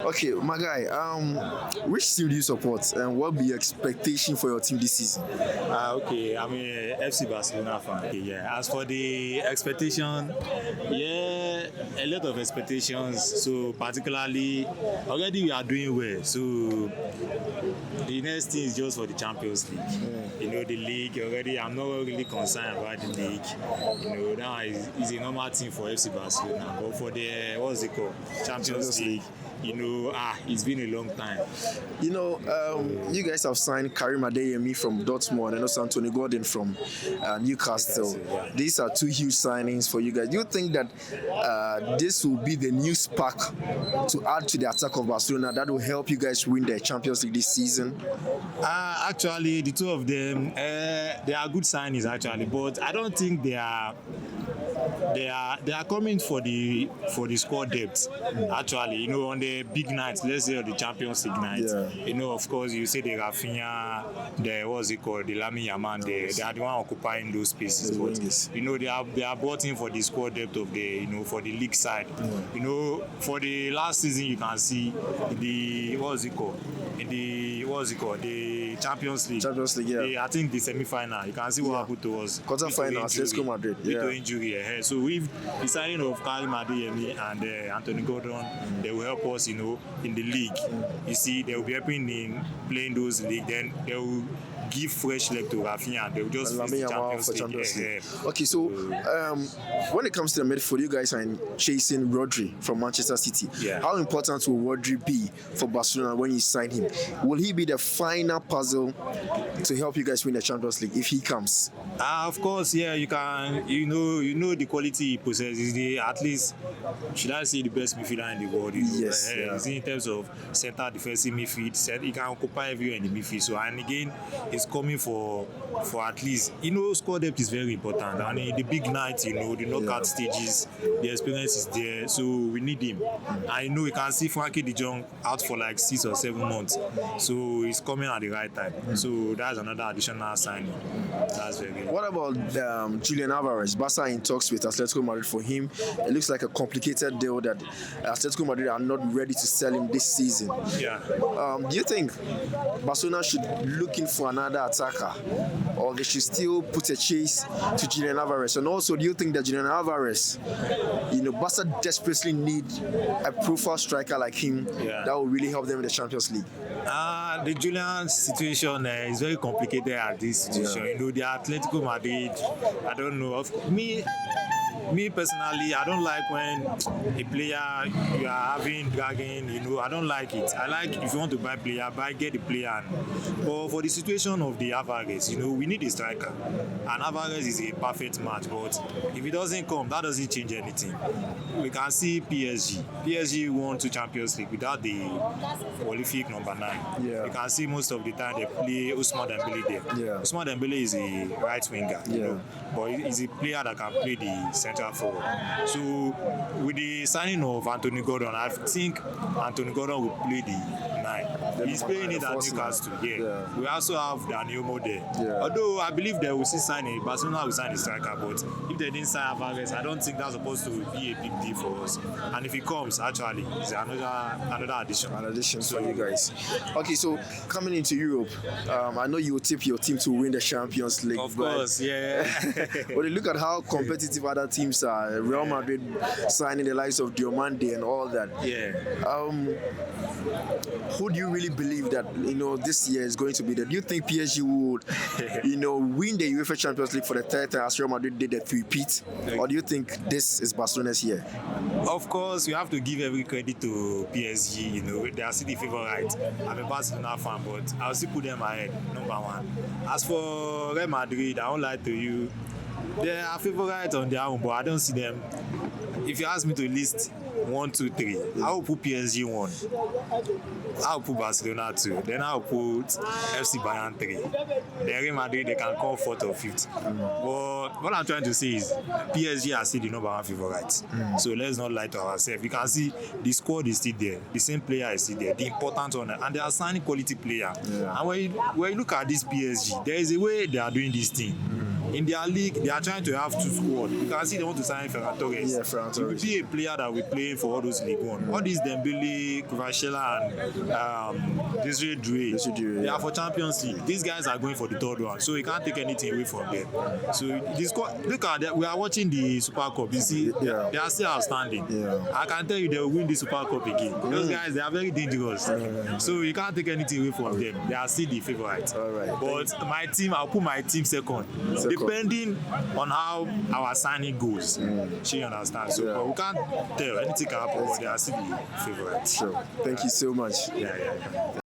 Okay, my guy. Which team do you support, and what be your expectation for your team this season? Okay, I'm a FC Barcelona fan. Okay, yeah. As for the expectation, yeah, a lot of expectations. So particularly, already we are doing well. So the next thing is just for the Champions League. You know, the league already. I'm not really concerned about the league. You know, now is a normal thing for FC Barcelona. But for the what's it called, Champions League. You know, it's been a long time. You know, you guys have signed Karim Adeyemi from Dortmund and also Anthony Gordon from Newcastle. Yeah. These are two huge signings for you guys. Do you think that this will be the new spark to add to the attack of Barcelona that will help you guys win the Champions League this season? Actually, the two of them, they are good signings actually, but I don't think they are coming for the squad depth. Actually, you know, on the big nights, let's say on the Champions League nights, you know, of course, you say the Rafinha, the what's it called, the Lamine Yamal, they are the one occupying those spaces. But you know, they are brought in for the squad depth of the, you know, for the league side. You know, for the last season, you can see the the Champions League. Champions League, yeah. I think the semi-final. You can see what happened to us. Quarter-final, Atletico Madrid. Due to injury. So with the signing of Karim Adeyemi and Anthony Gordon, they will help us, you know, in the league. You see, they will be helping in playing those league. Then they will give fresh leg to Rafinha and they will just face the Champions League. Okay, so when it comes to the midfield, you guys are chasing Rodri from Manchester City. Yeah. How important will Rodri be for Barcelona when you sign him? Will he be the final puzzle to help you guys win the Champions League if he comes? Of course, yeah. You can, you know the quality he possesses. At least, should I say, the best midfielder in the world? Yes. He's in terms of center defensive midfield. He can occupy everywhere in the midfield. So, and again, he's coming for at least, you know, squad depth is very important. And in the big nights, you know, the knockout stages, the experience is there. So we need him. I know you can see Frankie de Jong out for like 6 or 7 months. So he's coming at the right time. So that's another additional signing. That's very good. What about Julian Alvarez? Barca in talks with Atletico Madrid for him. It looks like a complicated deal that Atletico Madrid are not ready to sell him this season. Yeah. Do you think Barcelona should look in for another attacker, or they should still put a chase to Julian Alvarez? And also, do you think that Julian Alvarez, you know, Barca desperately need a profile striker like him that will really help them in the Champions League? The Julian situation is very complicated at this situation. You know, the Atletico Madrid, I don't know. Me personally, I don't like when a player you are having dragging, you know, I don't like it. I like if you want to buy player, get the player. But for the situation of the Alvarez, you know, we need a striker. And Alvarez is a perfect match, but if it doesn't come, that doesn't change anything. We can see PSG. PSG won 2 Champions League without the prolific number 9. Yeah. You can see most of the time they play Ousmane Dembele there. Yeah. Ousmane Dembele is a right winger, you know, but he's a player that can play the central forward. So with the signing of Anthony Gordon, I think Anthony Gordon will play the 9. He's playing it at Newcastle. Yeah. We also have Daniel Mo there. Yeah. Although I believe they will still sign a Barcelona will sign a striker, but if they didn't sign Alvarez, I don't think that's supposed to be a big deal for us. And if he comes, actually, it's another addition. An addition for you guys. Okay, so coming into Europe, I know you will tip your team to win the Champions League. Of course, yeah. But you look at how competitive other teams are. Real Madrid signing the likes of Diomande and all that. Yeah. Who do you really believe that, you know, this year is going to be there? Do you think PSG would, you know, win the UEFA Champions League for the 3rd time as Real Madrid did the 3-peat? Or do you think this is Barcelona's year? Of course, you have to give every credit to PSG. You know, they are still the favorite. I'm a Barcelona fan, but I'll still put them ahead, number 1. As for Real Madrid, I won't lie to you. They are favorites on their own, but I don't see them. If you ask me to list 1, 2, 3, I will put PSG 1. I will put Barcelona 2. Then I will put FC Bayern 3. Then Real Madrid, they can come 4th or 5th. But what I'm trying to say is PSG are still the number 1 favorites. So let's not lie to ourselves. You can see the squad is still there. The same player is still there. The important one, and they are signing quality player. And when you look at this PSG, there is a way they are doing this thing. in their league, they are trying to have two squad. You can see they want to sign Ferran Torres. Yeah, Ferran He will Torres. be a player that will play for all those League One. All these Dembele, Kvashiela, and Desiree Doué, Desiree Doué, they yeah. are for Champions League. These guys are going for the third one, so we can't take anything away from them. So this squad, look at that. We are watching the Super Cup. You see, Yeah. they are still outstanding. Yeah. I can tell you they will win the Super Cup again. Those guys, they are very dangerous. So you can't take anything away from them. They are still the favourites. All right. But my team, I'll put my team second. Depending on how our signing goes. She understands. So Yeah. but we can't tell anything can happen, but they are still the favourites. Sure. Thank you so much. Yeah.